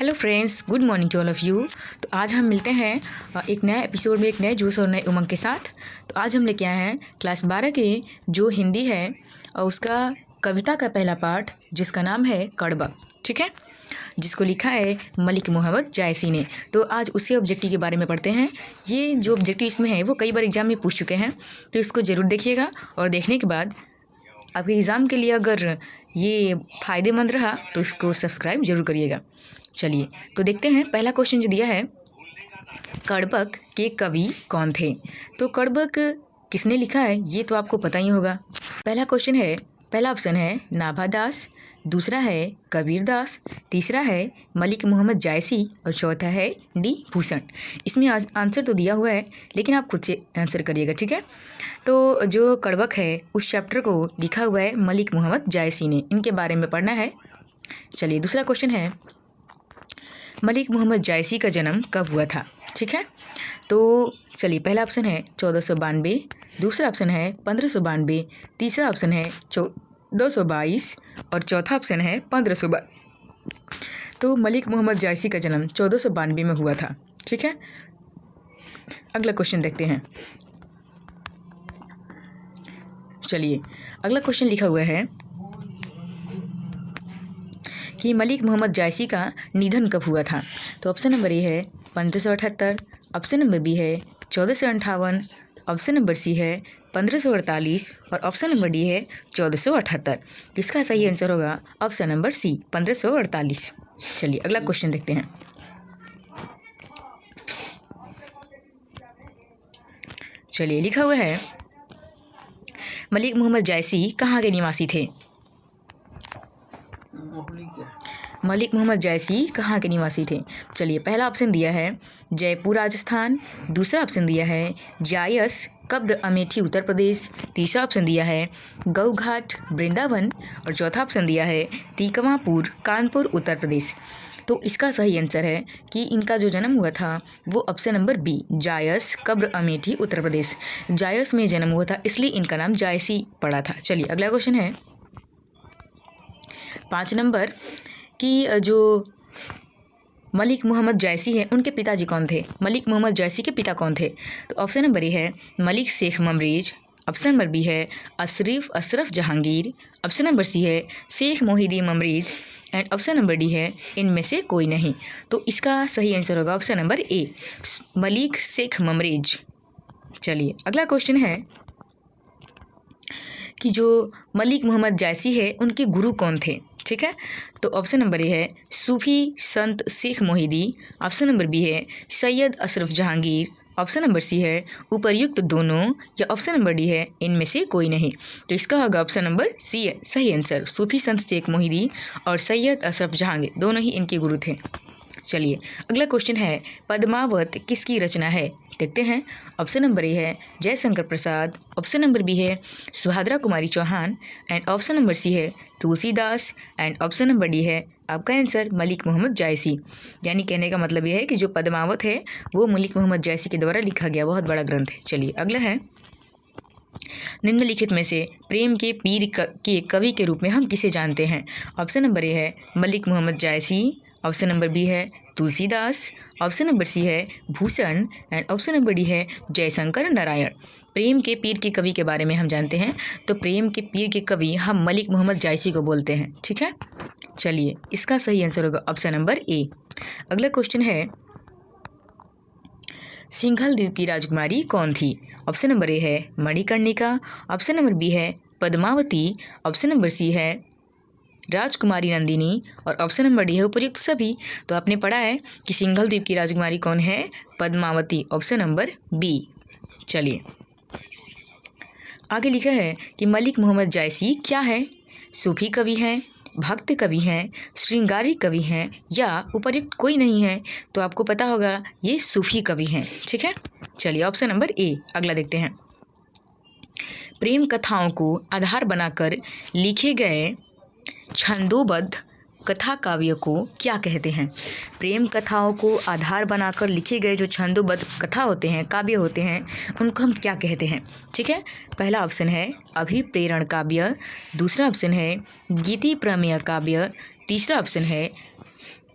Hello friends, good morning to all of you. तो आज हम मिलते हैं एक नए एपिसोड में एक नए जोश और नए उमंग के साथ। तो आज हम लेके आए हैं क्लास 12 के जो हिंदी है और उसका कविता का पहला पाठ जिसका नाम है कड़बक, ठीक है, जिसको लिखा है मलिक मोहम्मद जायसी ने। तो आज उसी ऑब्जेक्टिव के बारे में पढ़ते हैं। ये जो ऑब्जेक्टिव इसमें है वो कई बार एग्जाम में पूछ चुके हैं, तो इसको ज़रूर देखिएगा और देखने के बाद आपके एग्ज़ाम के लिए अगर ये फ़ायदेमंद रहा तो इसको सब्सक्राइब जरूर करिएगा। चलिए तो देखते हैं। पहला क्वेश्चन जो दिया है, कड़बक के कवि कौन थे। तो कड़बक किसने लिखा है ये तो आपको पता ही होगा। पहला क्वेश्चन है, पहला ऑप्शन है नाभा दास, दूसरा है कबीर दास, तीसरा है मलिक मोहम्मद जायसी और चौथा है डी भूषण। इसमें आंसर तो दिया हुआ है लेकिन आप खुद से आंसर करिएगा, ठीक है। तो जो कड़बक है उस चैप्टर को लिखा हुआ है मलिक मोहम्मद जायसी ने, इनके बारे में पढ़ना है। चलिए दूसरा क्वेश्चन है, मलिक मोहम्मद जायसी का जन्म कब हुआ था, ठीक है। तो चलिए पहला ऑप्शन है 1492, दूसरा ऑप्शन है 1592, तीसरा ऑप्शन है 1422 और चौथा ऑप्शन है 1522। तो मलिक मोहम्मद जायसी का जन्म 1492 में हुआ था, ठीक है। अगला क्वेश्चन देखते हैं। चलिए अगला क्वेश्चन लिखा हुआ है कि मलिक मोहम्मद जायसी का निधन कब हुआ था। तो ऑप्शन नंबर ए है 1578, ऑप्शन नंबर बी है 1458, ऑप्शन नंबर सी है 1548 और ऑप्शन नंबर डी है 1478। इसका सही आंसर होगा ऑप्शन नंबर सी 1548। चलिए अगला क्वेश्चन देखते हैं। चलिए लिखा हुआ है, मलिक मोहम्मद जायसी कहाँ के निवासी थे। मलिक मोहम्मद जायसी कहाँ के निवासी थे। चलिए पहला ऑप्शन दिया है जयपुर राजस्थान, दूसरा ऑप्शन दिया है जायस कब्र अमेठी उत्तर प्रदेश, तीसरा ऑप्शन दिया है गऊघाट वृंदावन और चौथा ऑप्शन दिया है तिकमापुर कानपुर उत्तर प्रदेश। तो इसका सही आंसर है कि इनका जो जन्म हुआ था वो ऑप्शन नंबर बी जायस कब्र अमेठी उत्तर प्रदेश, जायस में जन्म हुआ था इसलिए इनका नाम जायसी पड़ा था। चलिए अगला क्वेश्चन है 5 नंबर कि जो मलिक मोहम्मद जायसी है उनके पिताजी कौन थे। मलिक मोहम्मद जायसी के पिता कौन थे। तो ऑप्शन नंबर ए है Malik Sheikh Mamriz, option number B है Ashraf Jahangir, option number C है Sheikh Mohidi Mamriz and option number D है इनमें से कोई नहीं। तो इसका सही आंसर होगा option number A Malik Sheikh Mamriz. चलिए अगला क्वेश्चन है कि जो मलिक मोहम्मद जायसी है उनके गुरु कौन थे, ठीक है। तो ऑप्शन नंबर ए है सूफी संत Sheikh Mohidi, option number B है Syed Ashraf Jahangir, option number C है उपर्युक्त दोनों या ऑप्शन नंबर डी है इनमें से कोई नहीं। तो इसका होगा ऑप्शन नंबर सी है सही आंसर। सूफी संत शेख मोहिदी और सैयद अशरफ जहांगीर दोनों ही इनके गुरु थे। चलिए अगला क्वेश्चन है, पद्मावत किसकी रचना है। देखते हैं। ऑप्शन नंबर ए है Jaishankar Prasad, option number B है Subhadra Kumari Chauhan and option number C है Tulsidas and option number D है आपका आंसर मलिक मोहम्मद जायसी। यानी कहने का मतलब यह है कि जो पद्मावत है वो मलिक मोहम्मद जायसी के द्वारा लिखा गया बहुत बड़ा ग्रंथ है। चलिए अगला है, निम्नलिखित में से प्रेम के पीर के कवि के रूप में हम किसे जानते हैं। ऑप्शन नंबर ए है मलिक मोहम्मद जायसी, ऑप्शन नंबर बी है तुलसीदास, ऑप्शन नंबर सी है Bhushan and option number D है जयशंकर नारायण। प्रेम के पीर के कवि के बारे में हम जानते हैं तो प्रेम के पीर के कवि हम मलिक मोहम्मद जायसी को बोलते हैं, ठीक है। चलिए इसका सही आंसर होगा ऑप्शन नंबर ए। अगला क्वेश्चन है, सिंघल द्वीप की राजकुमारी कौन थी। ऑप्शन नंबर ए है मणिकर्णिका, ऑप्शन नंबर बी है पद्मावती, ऑप्शन नंबर सी है राजकुमारी नंदिनी और ऑप्शन नंबर डी है उपयुक्त सभी। तो आपने पढ़ा है कि सिंघल द्वीप की राजकुमारी कौन है, पद्मावती, ऑप्शन नंबर बी। चलिए आगे लिखा है कि मलिक मोहम्मद जायसी क्या है, सूफी कवि हैं, भक्त कवि हैं, श्रृंगारी कवि हैं या उपर्युक्त कोई नहीं है। तो आपको पता होगा ये सूफी कवि हैं, ठीक है। चलिए ऑप्शन नंबर ए अगला देखते हैं। प्रेम कथाओं को आधार बनाकर लिखे गए छंदोबद्ध कथा काव्य को क्या कहते हैं। प्रेम कथाओं को आधार बनाकर लिखे गए जो छंदोबद्ध कथा होते हैं, काव्य होते हैं, उनको हम क्या कहते हैं, ठीक है। पहला ऑप्शन है अभिप्रेरण काव्य, दूसरा ऑप्शन है गीति प्रमेय काव्य, तीसरा ऑप्शन है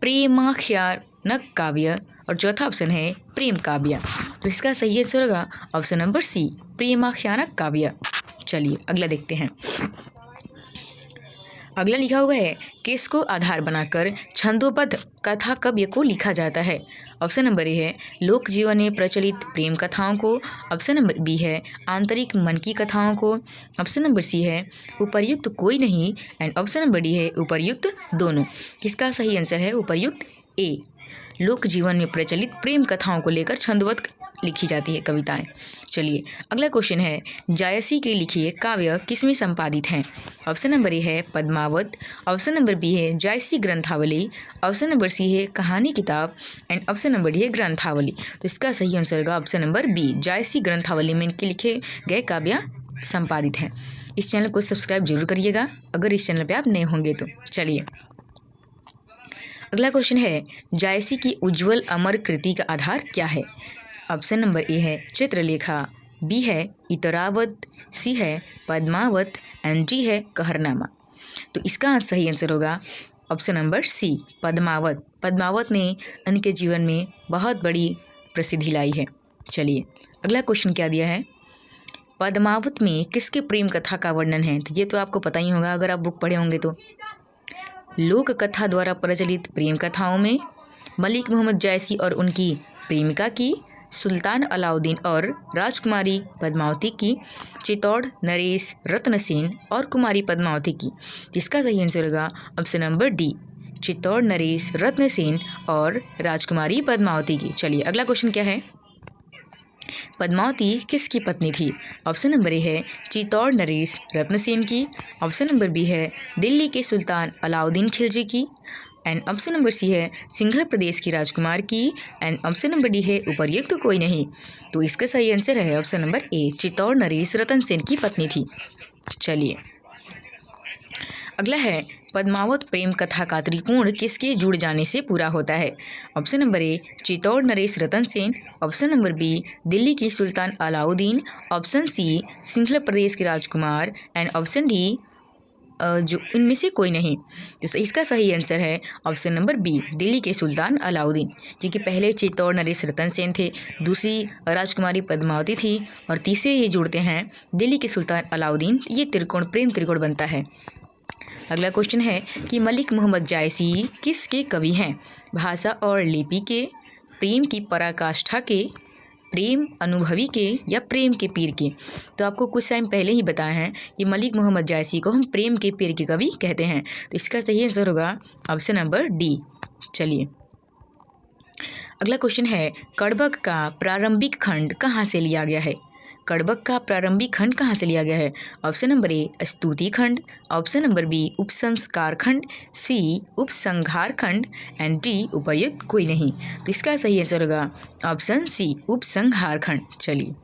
प्रेमाख्यानक काव्य और चौथा ऑप्शन है प्रेम काव्य। तो इसका सही आंसर होगा ऑप्शन नंबर सी, प्रेमाख्यानक काव्य। चलिए अगला देखते हैं। अगला लिखा हुआ है, किसको आधार बनाकर छंदोबद्ध कथा काव्य को लिखा जाता है। ऑप्शन नंबर ए है लोक जीवन में प्रचलित प्रेम कथाओं को। ऑप्शन नंबर बी है आंतरिक मन की कथाओं को। ऑप्शन नंबर सी है उपर्युक्त कोई नहीं एंड ऑप्शन नंबर डी है उपर्युक्त दोनों। किसका सही आंसर है उपर्युक्त ए, लोक जीवन में प्रचलित प्रेम कथाओं को लेकर छंदोबद्ध लिखी जाती है कविताएं। चलिए अगला क्वेश्चन है, जायसी के लिखिए काव्य किसमें संपादित हैं। ऑप्शन नंबर ए है पद्मावत। ऑप्शन नंबर बी है जायसी ग्रंथावली। ऑप्शन नंबर सी है कहानी किताब एंड ऑप्शन नंबर डी है ग्रंथावली। तो इसका सही आंसर होगा ऑप्शन नंबर बी, जायसी ग्रंथावली में इनके लिखे गए काव्य संपादित हैं। इस चैनल को सब्सक्राइब जरूर करिएगा अगर इस चैनल पर आप नए होंगे तो। चलिए अगला क्वेश्चन है, जायसी की उज्ज्वल अमर कृति का आधार क्या है। ऑप्शन नंबर ए है चित्रलेखा, बी है इतरावत, सी है पद्मावत एंड डी है कहरनामा। तो इसका सही आंसर होगा option number C, Padmavat. Padmavat ने उनके जीवन में बहुत बड़ी प्रसिद्धि लाई है। चलिए अगला क्वेश्चन क्या दिया है, पद्मावत में किसके प्रेम कथा का वर्णन है। तो ये तो आपको पता ही होगा अगर आप बुक पढ़े होंगे तो। लोक कथा द्वारा प्रचलित प्रेम कथाओं में मलिक मोहम्मद जायसी और उनकी प्रेमिका की, सुल्तान अलाउद्दीन और राजकुमारी पद्मावती की, चित्तौड़ नरेश रत्नसेन और कुमारी पद्मावती की। जिसका सही आंसर होगा option number D, Chittor Naresh Ratnasen और राजकुमारी पद्मावती की। चलिए अगला क्वेश्चन क्या है, पद्मावती किसकी पत्नी थी। ऑप्शन नंबर ए है चित्तौड़ नरेश रत्नसेन की। ऑप्शन नंबर बी है दिल्ली के सुल्तान अलाउद्दीन खिलजी की एंड ऑप्शन नंबर सी है सिंघल प्रदेश की राजकुमार की एंड ऑप्शन नंबर डी है उपर्युक्त तो कोई नहीं। तो इसका सही आंसर है ऑप्शन नंबर ए, चित्तौड़ नरेश रतनसेन की पत्नी थी। चलिए अगला है, पद्मावत प्रेम कथा का त्रिकोण किसके जुड़ जाने से पूरा होता है। ऑप्शन नंबर ए चित्तौड़ नरेश Ratansen, option number B Delhi की सुल्तान अलाउद्दीन, ऑप्शन सी सिंघल प्रदेश के राजकुमार एंड ऑप्शन डी जो इनमें से कोई नहीं। तो इसका सही आंसर है ऑप्शन नंबर बी, दिल्ली के सुल्तान अलाउद्दीन। क्योंकि पहले चित्तौड़ नरेश रतनसेन थे, दूसरी राजकुमारी पद्मावती थी और तीसरे ये जुड़ते हैं दिल्ली के सुल्तान अलाउद्दीन। ये त्रिकोण प्रेम त्रिकोण बनता है। अगला क्वेश्चन है कि मलिक मोहम्मद जायसी किसके कवि हैं। भाषा और लिपि के, प्रेम की पराकाष्ठा के, प्रेम अनुभवी के या प्रेम के पीर के। तो आपको कुछ टाइम पहले ही बताया है कि मलिक मोहम्मद जायसी को हम प्रेम के पीर के कवि कहते हैं। तो इसका सही आंसर होगा ऑप्शन नंबर डी। चलिए अगला क्वेश्चन है, कड़बक का प्रारंभिक खंड कहाँ से लिया गया है। कड़बक का प्रारंभिक खंड कहाँ से लिया गया है। ऑप्शन नंबर ए स्तुति खंड, ऑप्शन नंबर बी उपसंस्कार खंड, सी उपसंहार खंड एंड डी उपर्युक्त कोई नहीं। तो इसका सही आंसर होगा ऑप्शन सी, उपसंहार खंड। चलिए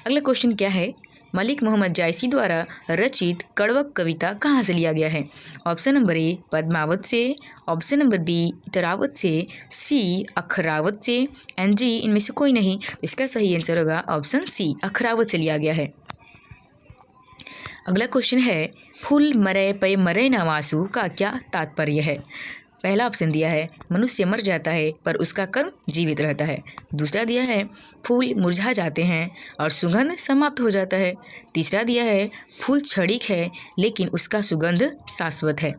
अगला क्वेश्चन क्या है, मलिक मोहम्मद जायसी द्वारा रचित कड़बक कविता कहाँ से लिया गया है। ऑप्शन नंबर ए पद्मावत से, ऑप्शन नंबर बी इतरावत से, सी अखरावत से एंड डी इनमें से कोई नहीं। इसका सही आंसर होगा ऑप्शन सी, अखरावत से लिया गया है। अगला क्वेश्चन है, फूल मरै पे मरै न वासु का क्या तात्पर्य है। पहला ऑप्शन दिया है मनुष्य मर जाता है पर उसका कर्म जीवित रहता है। दूसरा दिया है फूल मुरझा जाते हैं और सुगंध समाप्त हो जाता है। तीसरा दिया है फूल क्षणिक है लेकिन उसका सुगंध शाश्वत है।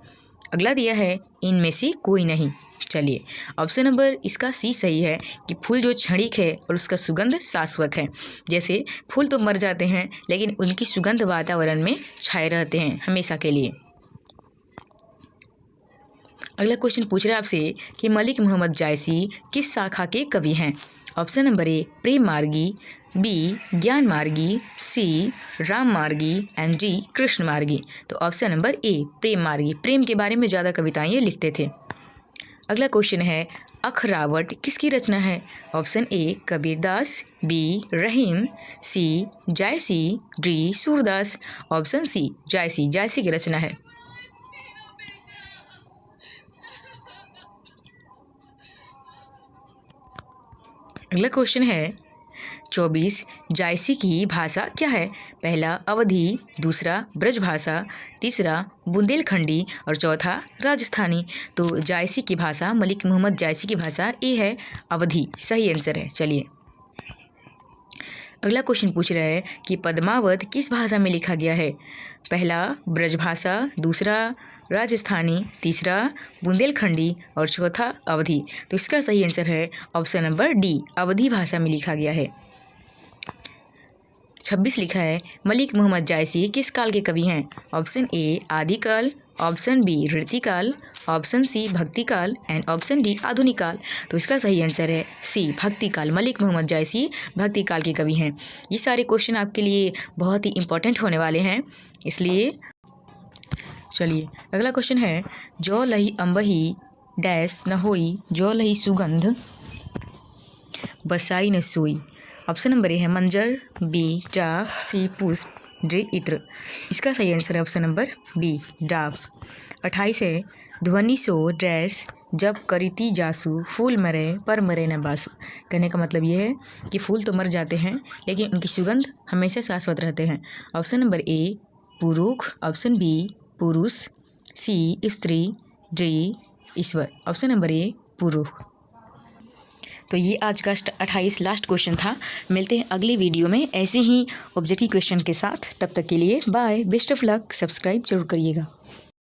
अगला दिया है इनमें से कोई नहीं। चलिए ऑप्शन नंबर इसका सी सही है कि फूल जो क्षणिक है और उसका सुगंध शाश्वत है। जैसे फूल तो मर जाते हैं लेकिन उनकी सुगंध वातावरण में छाए रहते हैं हमेशा के लिए। अगला क्वेश्चन पूछ रहा है आपसे कि मलिक मोहम्मद जायसी किस शाखा के कवि हैं। ऑप्शन नंबर ए प्रेम मार्गी, बी ज्ञान मार्गी, सी राम मार्गी एंड डी कृष्ण मार्गी। तो ऑप्शन नंबर ए प्रेम मार्गी, प्रेम के बारे में ज़्यादा कविताएं ये लिखते थे। अगला क्वेश्चन है, अखरावट किसकी रचना है। Option A Kabirdas, B Rahim, C Jayasi, D Surdas. Option C Jayasi, Jayasi की रचना है। अगला क्वेश्चन है 24 जायसी की भाषा क्या है। पहला अवधी, दूसरा ब्रजभाषा, तीसरा बुंदेलखंडी और चौथा राजस्थानी। तो जायसी की भाषा, मलिक मोहम्मद जायसी की भाषा ये है अवधी, सही आंसर है। चलिए अगला क्वेश्चन पूछ रहा है कि पद्मावत किस भाषा में लिखा गया है। पहला ब्रजभाषा, दूसरा राजस्थानी, तीसरा बुंदेलखंडी और चौथा अवधी। तो इसका सही आंसर है ऑप्शन नंबर डी, अवधी भाषा में लिखा गया है। 26 लिखा है मलिक मोहम्मद जायसी किस काल के कवि हैं। ऑप्शन ए आदिकाल, ऑप्शन बी ऋतिकाल, ऑप्शन सी भक्तिकाल एंड ऑप्शन डी आधुनिक काल। तो इसका सही आंसर है सी भक्तिकाल। मलिक मोहम्मद जायसी भक्तिकाल के कवि हैं। ये सारे क्वेश्चन आपके लिए बहुत ही इंपॉर्टेंट होने वाले हैं, इसलिए चलिए अगला क्वेश्चन है जो लही अम्बही डैश न होई, जो लही सुगंध बसाई न सोई। ऑप्शन नंबर ए है मंजर, बी डाब, सी पुष्प, डी इत्र। इसका सही आंसर है ऑप्शन नंबर बी डाब। 28 है ध्वनि सो डैश जब करीती जासू, फूल मरे पर मरे न बासु। कहने का मतलब ये है कि फूल तो मर जाते हैं लेकिन उनकी सुगंध हमेशा शाश्वत रहते हैं। ऑप्शन नंबर ए पुरुष, ऑप्शन बी पुरुष, सी स्त्री, डी ईश्वर। ऑप्शन नंबर ए पुरुष। तो ये आज का 28 लास्ट क्वेश्चन था। मिलते हैं अगली वीडियो में ऐसे ही ऑब्जेक्टिव क्वेश्चन के साथ। तब तक के लिए bye, best of luck. Subscribe जरूर करिएगा।